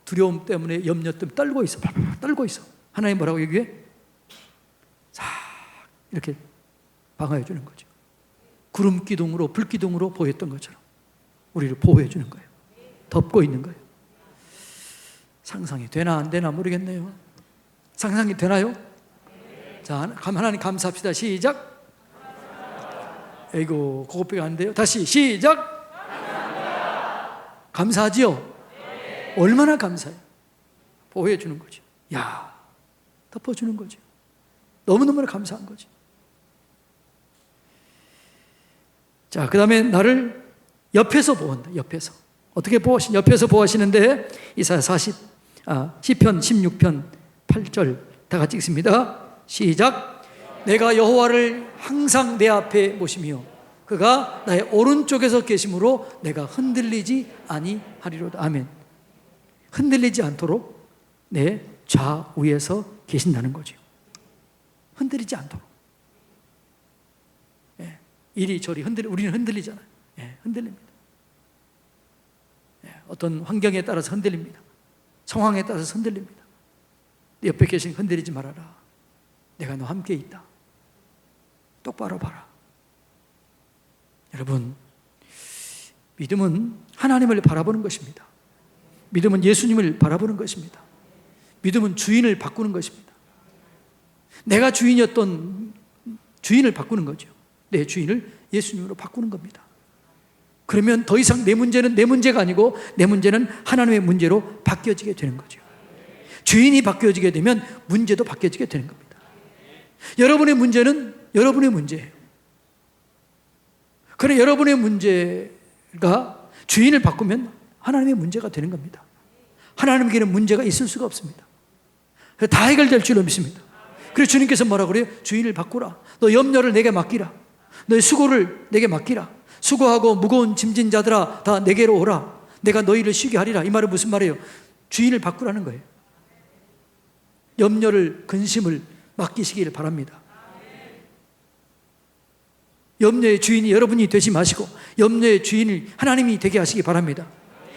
두려움 때문에, 염려 때문에 떨고 있어. 떨고 있어. 하나님 뭐라고 여기에? 싹 이렇게 방어해 주는 거죠. 구름 기둥으로, 불 기둥으로 보였던 것처럼 우리를 보호해 주는 거예요. 덮고 있는 거예요. 상상이 되나 안 되나 모르겠네요. 상상이 되나요? 자, 하나님 감사합시다. 시작. 에이고, 그것밖에 안 돼요. 다시 시작. 감사하지요? 얼마나 감사해요. 보호해 주는 거죠. 야, 덮어주는 거죠. 너무너무 감사한 거죠. 자, 그 다음에 나를 옆에서 보호한다. 옆에서. 어떻게 옆에서 보호하시는데 이사야 시편 16편 8절 다 같이 읽습니다. 시작. 내가 여호와를 항상 내 앞에 모시며 그가 나의 오른쪽에서 계심으로 내가 흔들리지 아니하리로다. 아멘. 흔들리지 않도록 내 좌우에서 계신다는 거죠. 흔들리지 않도록. 예, 이리저리 우리는 흔들리잖아요. 예, 흔들립니다. 예, 어떤 환경에 따라서 흔들립니다. 상황에 따라서 흔들립니다. 내 옆에 계신 흔들리지 말아라. 내가 너 함께 있다. 똑바로 봐라. 여러분, 믿음은 하나님을 바라보는 것입니다. 믿음은 예수님을 바라보는 것입니다. 믿음은 주인을 바꾸는 것입니다. 내가 주인이었던 주인을 바꾸는 거죠. 내 주인을 예수님으로 바꾸는 겁니다. 그러면 더 이상 내 문제는 내 문제가 아니고 내 문제는 하나님의 문제로 바뀌어지게 되는 거죠. 주인이 바뀌어지게 되면 문제도 바뀌어지게 되는 겁니다. 여러분의 문제는 여러분의 문제예요. 그래, 여러분의 문제가 주인을 바꾸면 하나님의 문제가 되는 겁니다. 하나님에게는 문제가 있을 수가 없습니다. 다 해결될 줄로 믿습니다. 그래서 주님께서 뭐라고 그래요? 주인을 바꾸라. 너 염려를 내게 맡기라. 너의 수고를 내게 맡기라. 수고하고 무거운 짐진 자들아 다 내게로 오라. 내가 너희를 쉬게 하리라. 이 말은 무슨 말이에요? 주인을 바꾸라는 거예요. 염려를, 근심을 맡기시기를 바랍니다. 염려의 주인이 여러분이 되지 마시고 염려의 주인을 하나님이 되게 하시기 바랍니다.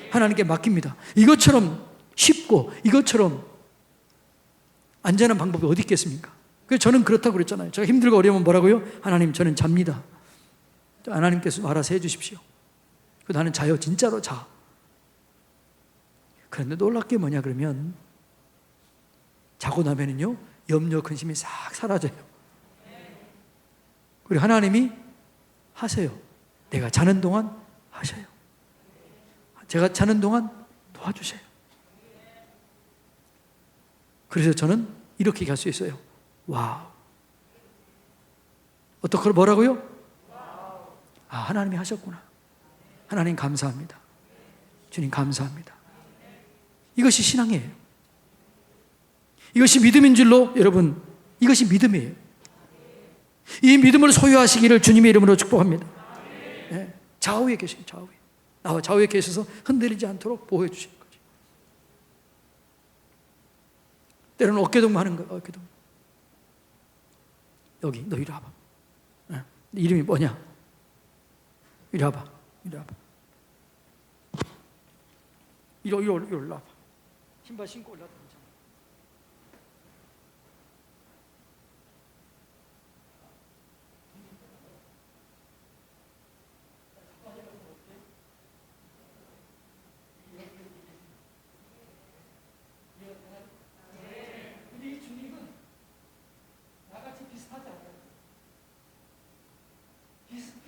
하나님께 맡깁니다. 이것처럼 쉽고 이것처럼 안전한 방법이 어디 있겠습니까? 그래서 저는 그렇다고 그랬잖아요. 제가 힘들고 어려우면 뭐라고요? 하나님, 저는 잡니다. 하나님께서 알아서 해주십시오. 나는 자요. 진짜로 자. 그런데 놀랍게 뭐냐 그러면 자고 나면은요 염려 근심이 싹 사라져요. 그리고 하나님이 하세요. 내가 자는 동안 하셔요. 제가 자는 동안 도와주세요. 그래서 저는 이렇게 얘기할 수 있어요. 와우. 어떻게 뭐라고요? 아, 하나님이 하셨구나. 하나님 감사합니다. 주님 감사합니다. 이것이 신앙이에요. 이것이 믿음인 줄로 여러분, 이것이 믿음이에요. 이 믿음을 소유하시기를 주님의 이름으로 축복합니다. 네, 좌우에 계신 좌우에. 나와 좌우에 계셔서 흔들리지 않도록 보호해 주시는 거죠. 때로는 어깨동무 하는 거예요. 어깨동무. 여기 너 이리 와봐. 네, 이름이 뭐냐? 이리 와봐. 이리 와봐. 이리 올라와봐. 신발 신고 올라와.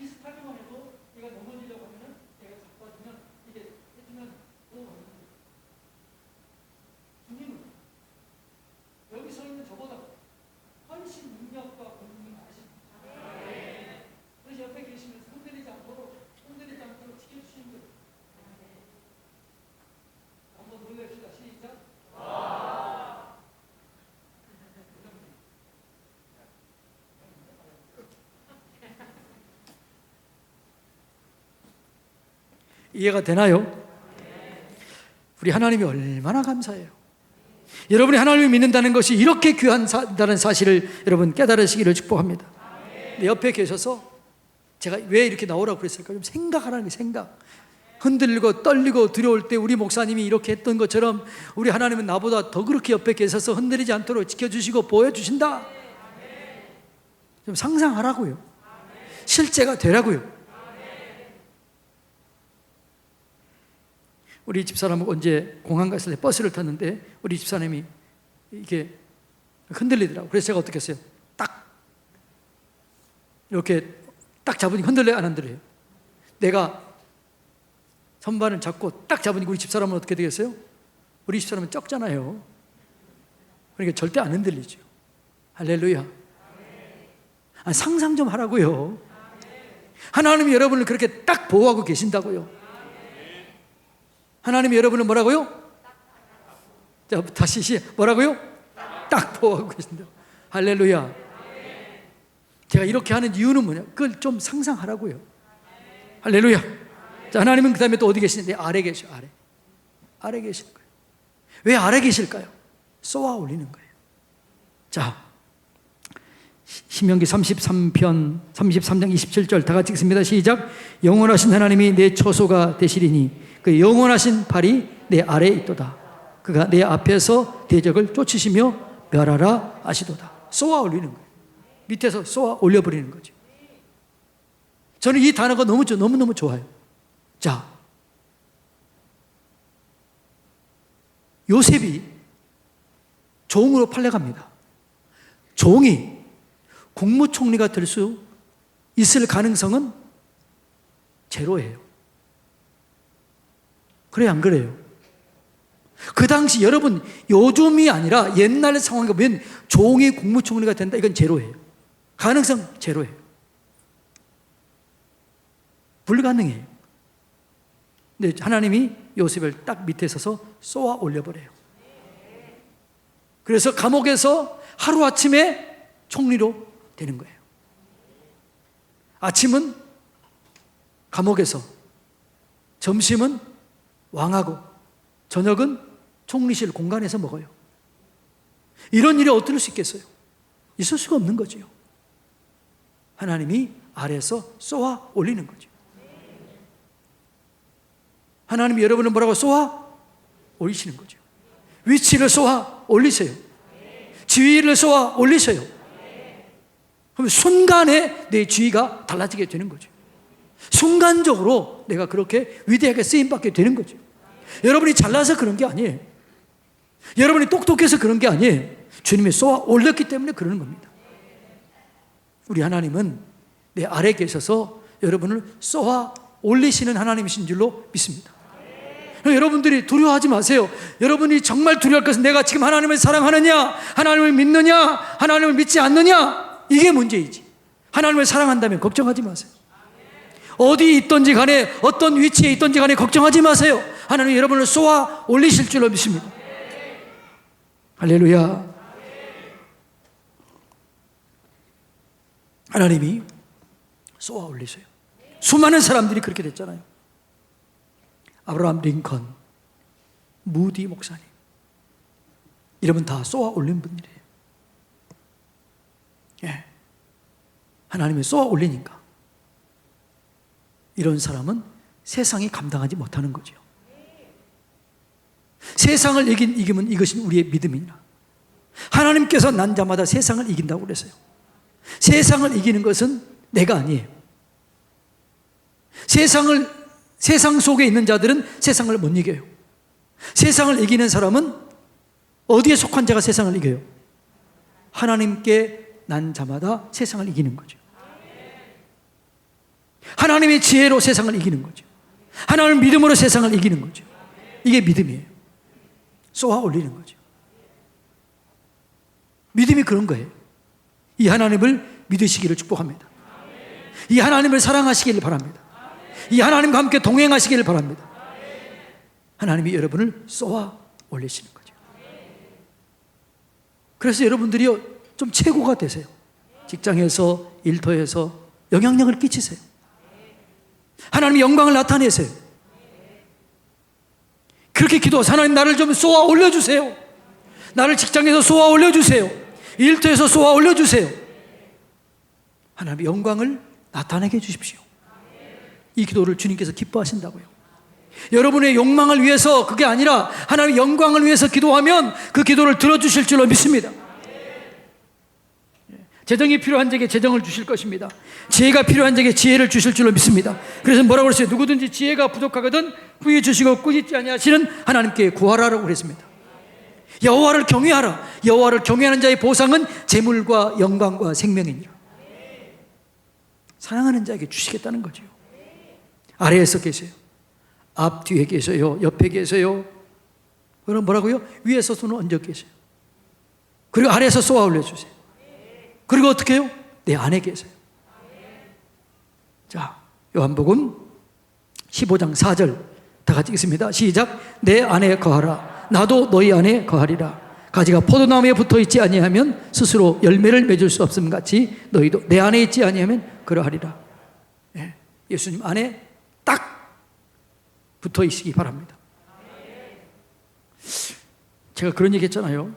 비슷하기만 해도 얘가 넘어지려고 하면 얘가 잡아주면 이게 해주면 넘어가는 주님은 여기 서 있는 저보다 훨씬 능력과 권능이 많으십니다. 그래서 옆에 계시면서 흔들리지 않도록 지켜주시는 거예요. 한번 놀랍시다. 시작. 이해가 되나요? 우리 하나님이 얼마나 감사해요. 여러분이 하나님을 믿는다는 것이 이렇게 귀한다는 사실을 여러분 깨달으시기를 축복합니다. 내 옆에 계셔서 제가 왜 이렇게 나오라고 그랬을까요? 좀 생각하라는 거예요. 생각. 흔들리고 떨리고 두려울 때 우리 목사님이 이렇게 했던 것처럼 우리 하나님은 나보다 더 그렇게 옆에 계셔서 흔들리지 않도록 지켜주시고 보여주신다. 좀 상상하라고요. 실제가 되라고요. 우리 집사람은 언제 공항 갔을 때 버스를 탔는데 우리 집사람이 이게 흔들리더라고요. 그래서 제가 어떻게 했어요? 딱 이렇게 딱 잡으니까 흔들려요? 안 흔들려요? 내가 선반을 잡고 딱 잡으니까 우리 집사람은 어떻게 되겠어요? 우리 집사람은 적잖아요. 그러니까 절대 안 흔들리죠. 할렐루야. 상상 좀 하라고요. 하나님이 여러분을 그렇게 딱 보호하고 계신다고요. 하나님이 여러분을 뭐라고요? 자, 다시 뭐라고요? 딱 보호하고 계신다. 할렐루야. 제가 이렇게 하는 이유는 뭐냐? 그걸 좀 상상하라고요. 할렐루야. 자, 하나님은 그 다음에 또 어디 계시는데? 아래 계셔. 아래 계시는 거예요. 왜 아래 계실까요? 쏘아 올리는 거예요. 자, 신명기 33편 33장 27절 다 같이 읽습니다. 시작. 영원하신 하나님이 내 처소가 되시리니 그 영원하신 발이 내 아래에 있도다. 그가 내 앞에서 대적을 쫓으시며 멸하라 하시도다. 쏘아 올리는 거예요. 밑에서 쏘아 올려버리는 거죠. 저는 이 단어가 너무너무 좋아요. 자, 요셉이 종으로 팔려갑니다. 종이 국무총리가 될 수 있을 가능성은 제로예요. 그래요, 안 그래요? 그 당시 여러분, 요즘이 아니라 옛날 상황에 보면 종이 국무총리가 된다, 이건 제로예요. 가능성 제로예요. 불가능해요. 근데 하나님이 요셉을 딱 밑에 서서 쏘아 올려버려요. 그래서 감옥에서 하루아침에 총리로 되는 거예요. 아침은 감옥에서, 점심은 왕하고, 저녁은 총리실 공간에서 먹어요. 이런 일이 어떨 수 있겠어요? 있을 수가 없는 거죠. 하나님이 아래에서 쏘아 올리는 거죠. 하나님이 여러분을 뭐라고 쏘아 올리시는 거죠. 위치를 쏘아 올리세요. 지위를 쏘아 올리세요. 그러면 순간에 내 지위가 달라지게 되는 거죠. 순간적으로 내가 그렇게 위대하게 쓰임받게 되는 거죠. 여러분이 잘나서 그런 게 아니에요. 여러분이 똑똑해서 그런 게 아니에요. 주님이 쏘아 올렸기 때문에 그러는 겁니다. 우리 하나님은 내 아래에 계셔서 여러분을 쏘아 올리시는 하나님이신 줄로 믿습니다. 여러분들이 두려워하지 마세요. 여러분이 정말 두려워할 것은 내가 지금 하나님을 사랑하느냐, 하나님을 믿느냐, 하나님을 믿지 않느냐, 이게 문제이지. 하나님을 사랑한다면 걱정하지 마세요. 어디 있든지 간에, 어떤 위치에 있든지 간에 걱정하지 마세요. 하나님이 여러분을 쏘아 올리실 줄로 믿습니다. 할렐루야. 하나님이 쏘아 올리세요. 수많은 사람들이 그렇게 됐잖아요. 아브라함 링컨, 무디 목사님, 이러면 다 쏘아 올린 분들이에요. 예. 하나님이 쏘아 올리니까 이런 사람은 세상이 감당하지 못하는 거죠. 세상을 이기면 이것이 우리의 믿음이라. 하나님께서 난 자마다 세상을 이긴다고 그랬어요. 세상을 이기는 것은 내가 아니에요. 세상 속에 있는 자들은 세상을 못 이겨요. 세상을 이기는 사람은 어디에 속한 자가 세상을 이겨요? 하나님께 난 자마다 세상을 이기는 거죠. 하나님의 지혜로 세상을 이기는 거죠. 하나님의 믿음으로 세상을 이기는 거죠. 이게 믿음이에요. 쏘아 올리는 거죠. 믿음이 그런 거예요. 이 하나님을 믿으시기를 축복합니다. 이 하나님을 사랑하시기를 바랍니다. 이 하나님과 함께 동행하시기를 바랍니다. 하나님이 여러분을 쏘아 올리시는 거죠. 그래서 여러분들이 좀 최고가 되세요. 직장에서, 일터에서 영향력을 끼치세요. 하나님의 영광을 나타내세요. 그렇게 기도하세요. 하나님, 나를 좀 쏘아 올려주세요. 나를 직장에서 쏘아 올려주세요. 일터에서 쏘아 올려주세요. 하나님의 영광을 나타내게 해주십시오. 이 기도를 주님께서 기뻐하신다고요. 여러분의 욕망을 위해서, 그게 아니라 하나님의 영광을 위해서 기도하면 그 기도를 들어주실 줄로 믿습니다. 재정이 필요한 자에게 재정을 주실 것입니다. 지혜가 필요한 자에게 지혜를 주실 줄로 믿습니다. 그래서 뭐라고 그랬어요? 누구든지 지혜가 부족하거든 구해 주시고 꾸짖지 아니하시는 하나님께 구하라라고 그랬습니다. 여호와를 경외하라. 여호와를 경외하는 자의 보상은 재물과 영광과 생명이니라. 사랑하는 자에게 주시겠다는 거죠. 아래에서 계세요. 앞 뒤에 계세요. 옆에 계세요. 그럼 뭐라고요? 위에서 손을 얹어 계세요. 그리고 아래에서 쏘아 올려주세요. 그리고 어떻게 해요? 내 안에 계세요. 자, 요한복음 15장 4절 다 같이 읽습니다. 시작. 내 안에 거하라. 나도 너희 안에 거하리라. 가지가 포도나무에 붙어있지 아니하면 스스로 열매를 맺을 수 없음 같이 너희도 내 안에 있지 아니하면 그러하리라. 예, 예수님 안에 딱 붙어있기 바랍니다. 제가 그런 얘기 했잖아요.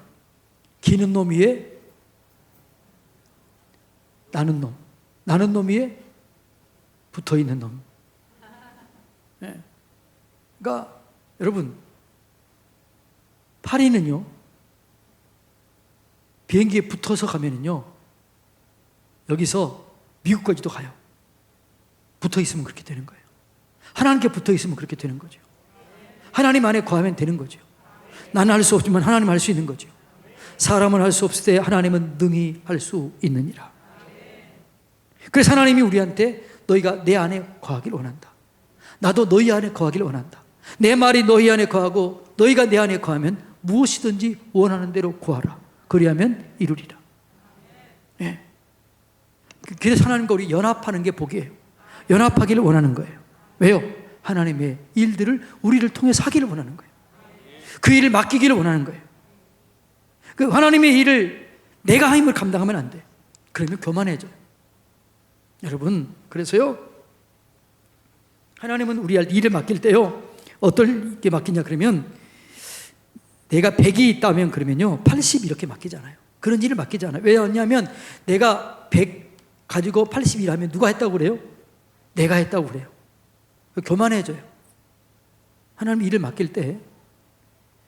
기는 놈 위에 나는 놈, 나는 놈 위에 붙어있는 놈. 예. 그러니까 여러분, 파리는요 비행기에 붙어서 가면은요 여기서 미국까지도 가요. 붙어 있으면 그렇게 되는 거예요. 하나님께 붙어 있으면 그렇게 되는 거죠. 하나님 안에 거하면 되는 거죠. 나는 할 수 없지만 하나님은 할 수 있는 거죠. 사람은 할 수 없을 때 하나님은 능히 할 수 있느니라. 그래서 하나님이 우리한테 너희가 내 안에 거하기를 원한다. 나도 너희 안에 거하기를 원한다. 내 말이 너희 안에 거하고 너희가 내 안에 거하면 무엇이든지 원하는 대로 구하라. 그리하면 이루리라. 네. 그래서 하나님과 우리 연합하는 게 복이에요. 연합하기를 원하는 거예요. 왜요? 하나님의 일들을 우리를 통해서 하기를 원하는 거예요. 그 일을 맡기기를 원하는 거예요. 그 하나님의 일을 내가 힘을 감당하면 안 돼. 그러면 교만해져요. 여러분, 그래서요 하나님은 우리 일을 맡길 때요 어떻게 맡기냐 그러면 내가 100이 있다면 그러면요 80 이렇게 맡기잖아요. 그런 일을 맡기잖아요. 왜냐하면 내가 100 가지고 80 일하면 누가 했다고 그래요? 내가 했다고 그래요. 교만해져요. 하나님 일을 맡길 때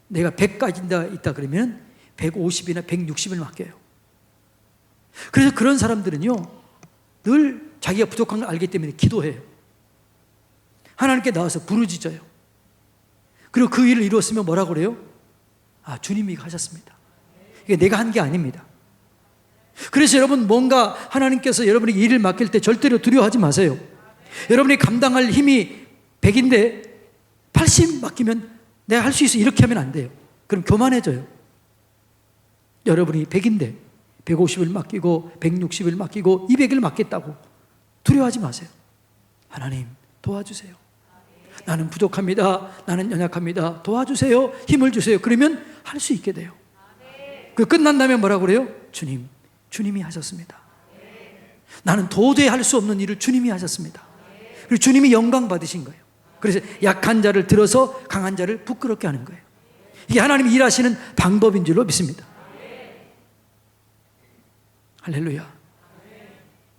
내가 100까지 있다 그러면 150이나 160을 맡겨요. 그래서 그런 사람들은요 늘 자기가 부족한 걸 알기 때문에 기도해요. 하나님께 나와서 부르짖어요. 그리고 그 일을 이루었으면 뭐라고 그래요? 아, 주님이 하셨습니다. 이게 내가 한 게 아닙니다. 그래서 여러분 뭔가 하나님께서 여러분에게 일을 맡길 때 절대로 두려워하지 마세요. 여러분이 감당할 힘이 100인데 80 맡기면 내가 할 수 있어 이렇게 하면 안 돼요. 그럼 교만해져요. 여러분이 100인데 150을 맡기고 160을 맡기고 200을 맡겠다고 두려워하지 마세요. 하나님 도와주세요. 나는 부족합니다. 나는 연약합니다. 도와주세요. 힘을 주세요. 그러면 할 수 있게 돼요. 그 끝난 다음에 뭐라고 그래요? 주님이 하셨습니다. 나는 도저히 할 수 없는 일을 주님이 하셨습니다. 그리고 주님이 영광 받으신 거예요. 그래서 약한 자를 들어서 강한 자를 부끄럽게 하는 거예요. 이게 하나님이 일하시는 방법인 줄로 믿습니다. 할렐루야.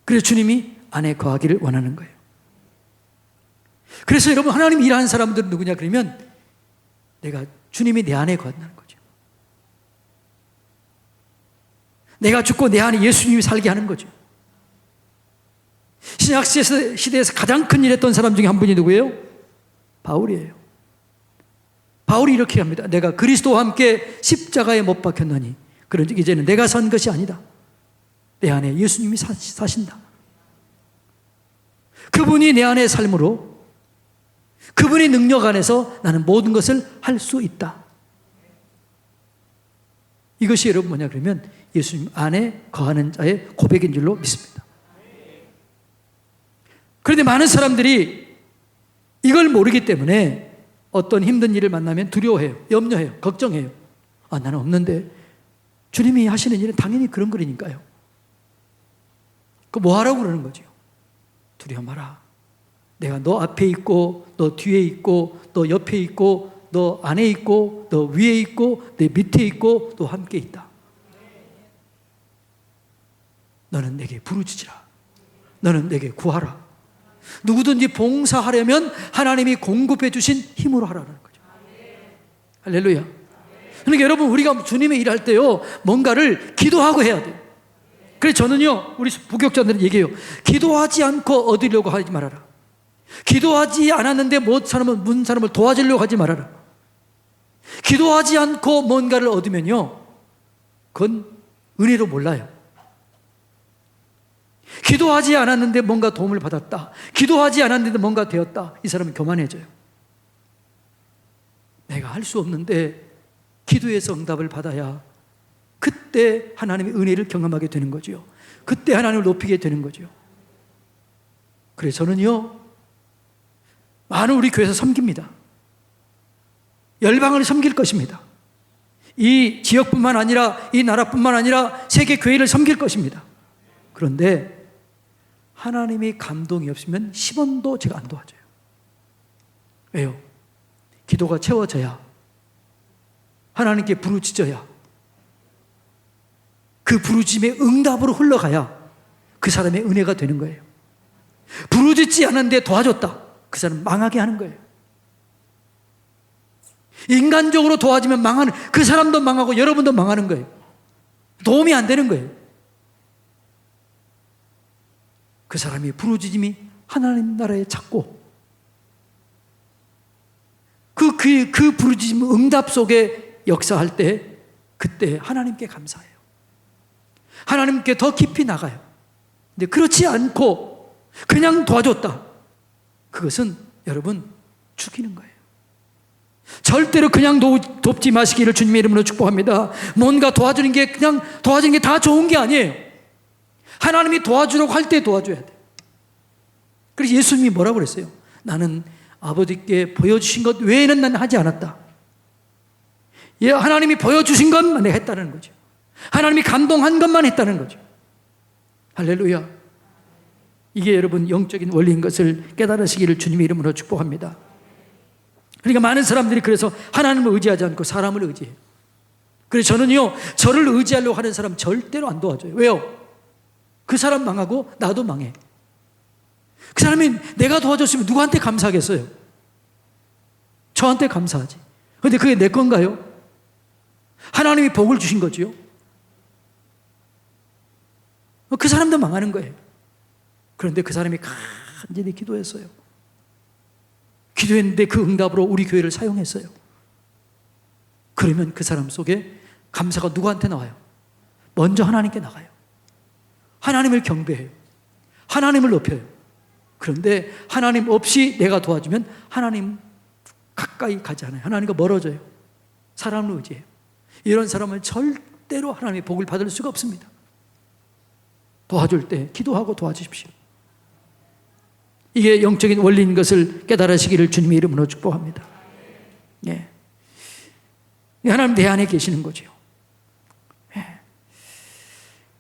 그래서 주님이 안에 거하기를 원하는 거예요. 그래서 여러분 하나님 일하는 사람들은 누구냐 그러면 내가 주님이 내 안에 거한다는 거죠. 내가 죽고 내 안에 예수님이 살게 하는 거죠. 신약 시대에서 가장 큰 일 했던 사람 중에 한 분이 누구예요? 바울이에요. 바울이 이렇게 합니다. 내가 그리스도와 함께 십자가에 못 박혔나니 그런즉 이제는 내가 산 것이 아니다. 내 안에 예수님이 사신다. 그분이 내 안에 삶으로 그분의 능력 안에서 나는 모든 것을 할 수 있다. 이것이 여러분 뭐냐 그러면 예수님 안에 거하는 자의 고백인 줄로 믿습니다. 그런데 많은 사람들이 이걸 모르기 때문에 어떤 힘든 일을 만나면 두려워해요. 염려해요. 걱정해요. 아, 나는 없는데 주님이 하시는 일은 당연히 그런 거니까요. 그 뭐 하라고 그러는 거죠? 두려워 마라. 내가 너 앞에 있고 너 뒤에 있고 너 옆에 있고 너 안에 있고 너 위에 있고 내 밑에 있고 너 함께 있다. 너는 내게 부르짖으라. 너는 내게 구하라. 누구든지 봉사하려면 하나님이 공급해 주신 힘으로 하라는 거죠. 할렐루야. 그러니까 여러분 우리가 주님의 일할 때요 뭔가를 기도하고 해야 돼요. 그래서 저는요 우리 부교육자들은 얘기해요. 기도하지 않고 얻으려고 하지 말아라. 기도하지 않았는데 못 사람을 도와주려고 하지 말아라. 기도하지 않고 뭔가를 얻으면요 그건 은혜로 몰라요. 기도하지 않았는데 뭔가 도움을 받았다. 기도하지 않았는데 뭔가 되었다. 이 사람은 교만해져요. 내가 할 수 없는데 기도해서 응답을 받아야 그때 하나님의 은혜를 경험하게 되는 거죠. 그때 하나님을 높이게 되는 거죠. 그래서 저는요 많은 우리 교회에서 섬깁니다. 열방을 섬길 것입니다. 이 지역뿐만 아니라 이 나라뿐만 아니라 세계 교회를 섬길 것입니다. 그런데 하나님이 감동이 없으면 10원도 제가 안 도와줘요. 왜요? 기도가 채워져야, 하나님께 부르짖어야, 그 부르짖음의 응답으로 흘러가야 그 사람의 은혜가 되는 거예요. 부르짖지 않았는데 도와줬다, 그 사람 망하게 하는 거예요. 인간적으로 도와주면 망하는, 그 사람도 망하고 여러분도 망하는 거예요. 도움이 안 되는 거예요. 그 사람이 부르짖음이 하나님 나라에 찾고 그 부르짖음 응답 속에 역사할 때, 그때 하나님께 감사해요. 하나님께 더 깊이 나가요. 근데 그렇지 않고 그냥 도와줬다, 그것은 여러분 죽이는 거예요. 절대로 그냥 돕지 마시기를 주님의 이름으로 축복합니다. 뭔가 도와주는 게, 그냥 도와주는 게 다 좋은 게 아니에요. 하나님이 도와주라고 할 때 도와줘야 돼. 그래서 예수님이 뭐라고 그랬어요? 나는 아버지께 보여주신 것 외에는 난 하지 않았다. 예, 하나님이 보여주신 것만 내가 했다는 거죠. 하나님이 감동한 것만 했다는 거죠. 할렐루야. 이게 여러분 영적인 원리인 것을 깨달으시기를 주님의 이름으로 축복합니다. 그러니까 많은 사람들이 그래서 하나님을 의지하지 않고 사람을 의지해요. 그래서 저는요, 저를 의지하려고 하는 사람 절대로 안 도와줘요. 왜요? 그 사람 망하고 나도 망해. 그 사람이 내가 도와줬으면 누구한테 감사하겠어요? 저한테 감사하지. 그런데 그게 내 건가요? 하나님이 복을 주신 거지요. 그 사람도 망하는 거예요. 그런데 그 사람이 간절히 기도했어요. 기도했는데 그 응답으로 우리 교회를 사용했어요. 그러면 그 사람 속에 감사가 누구한테 나와요? 먼저 하나님께 나가요. 하나님을 경배해요. 하나님을 높여요. 그런데 하나님 없이 내가 도와주면 하나님 가까이 가지 않아요. 하나님과 멀어져요. 사람을 의지해요. 이런 사람은 절대로 하나님의 복을 받을 수가 없습니다. 도와줄 때 기도하고 도와주십시오. 이게 영적인 원리인 것을 깨달으시기를 주님의 이름으로 축복합니다. 예. 하나님 내 안에 계시는 거죠. 예.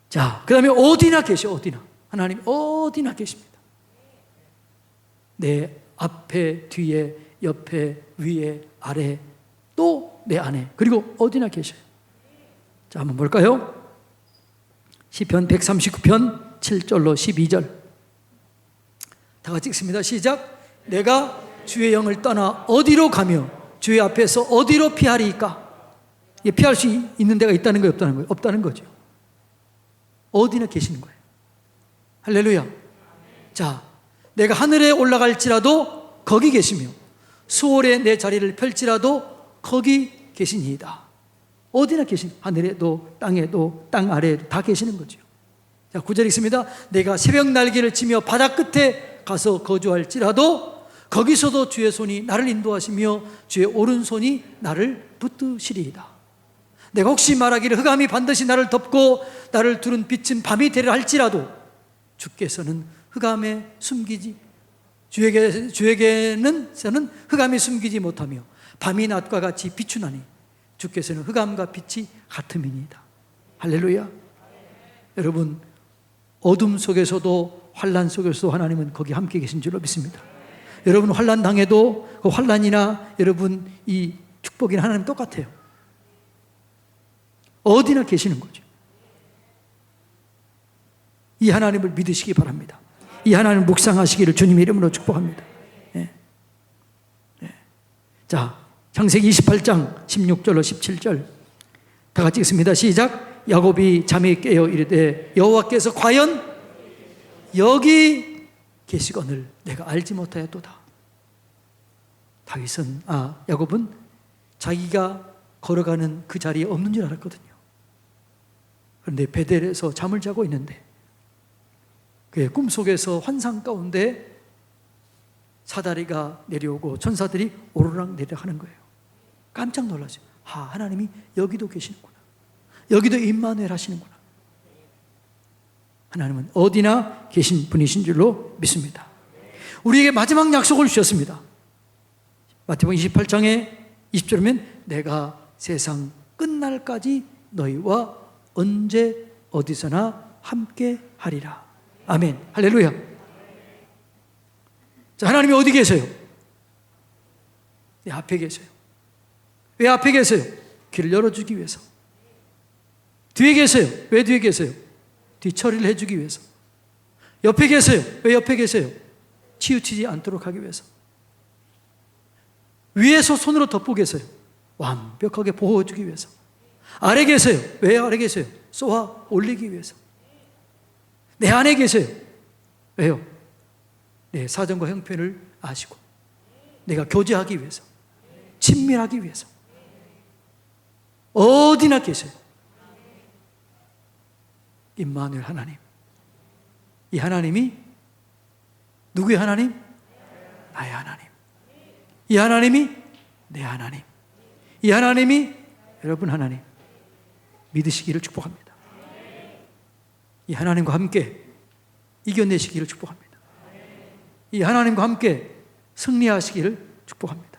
자, 그 다음에 어디나 계셔, 어디나. 하나님 어디나 계십니다. 내 앞에, 뒤에, 옆에, 위에, 아래, 또 내 안에, 그리고 어디나 계셔요. 자, 한번 볼까요? 시편 139편 7절로 12절. 다 같이 읽습니다. 시작. 내가 주의 영을 떠나 어디로 가며 주의 앞에서 어디로 피하리이까? 이게 피할 수 있는 데가 있다는 거예요, 없다는 거예요? 없다는 거죠. 어디나 계시는 거예요. 할렐루야. 자, 내가 하늘에 올라갈지라도 거기 계시며 수월에 내 자리를 펼지라도 거기 계시니이다. 어디나 계신, 하늘에도 땅에도 땅 아래에도 다 계시는 거죠. 자, 9절 읽습니다. 내가 새벽 날개를 치며 바다 끝에 가서 거주할지라도 거기서도 주의 손이 나를 인도하시며 주의 오른손이 나를 붙드시리이다. 내가 혹시 말하기를 흑암이 반드시 나를 덮고 나를 두른 빛은 밤이 되려 할지라도 주께서는 흑암에 숨기지, 주에게는 흑암이 숨기지 못하며 밤이 낮과 같이 비추나니 주께서는 흑암과 빛이 같음이니이다. 할렐루야. 여러분, 어둠 속에서도 환난 속에서도 하나님은 거기 함께 계신 줄로 믿습니다. 여러분 환난 당해도 그 환난이나 여러분 이 축복이나 하나님 똑같아요. 어디나 계시는 거죠. 이 하나님을 믿으시기 바랍니다. 이 하나님을 묵상하시기를 주님의 이름으로 축복합니다. 네. 네. 자, 창세기 28장 16절로 17절 다 같이 읽습니다. 시작. 야곱이 잠이 깨어 이르되 여호와께서 과연 여기 계시거늘 내가 알지 못하였도다. 다윗은, 야곱은 자기가 걸어가는 그 자리에 없는 줄 알았거든요. 그런데 베델에서 잠을 자고 있는데 그의 꿈속에서 환상 가운데 사다리가 내려오고 천사들이 오르락 내리락 하는 거예요. 깜짝 놀랐어요. 하나님이 여기도 계시는구나. 여기도 임마누엘 하시는구나. 하나님은 어디나 계신 분이신 줄로 믿습니다. 우리에게 마지막 약속을 주셨습니다. 마태복음 28장에 20절이면 내가 세상 끝날까지 너희와 언제 어디서나 함께 하리라. 아멘. 할렐루야. 자, 하나님이 어디 계세요? 내 앞에 계세요. 왜 앞에 계세요? 길을 열어주기 위해서. 뒤에 계세요. 왜 뒤에 계세요? 뒤처리를 해주기 위해서. 옆에 계세요. 왜 옆에 계세요? 치우치지 않도록 하기 위해서. 위에서 손으로 덮고 계세요. 완벽하게 보호해주기 위해서. 아래 계세요. 왜 아래 계세요? 쏘아 올리기 위해서. 내 안에 계세요. 왜요? 내 사정과 형편을 아시고 내가 교제하기 위해서, 친밀하기 위해서. 어디나 계세요. 임마누엘 하나님. 이 하나님이 누구의 하나님? 나의 하나님. 이 하나님이 내 하나님. 이 하나님이 여러분 하나님. 믿으시기를 축복합니다. 이 하나님과 함께 이겨내시기를 축복합니다. 이 하나님과 함께 승리하시기를 축복합니다.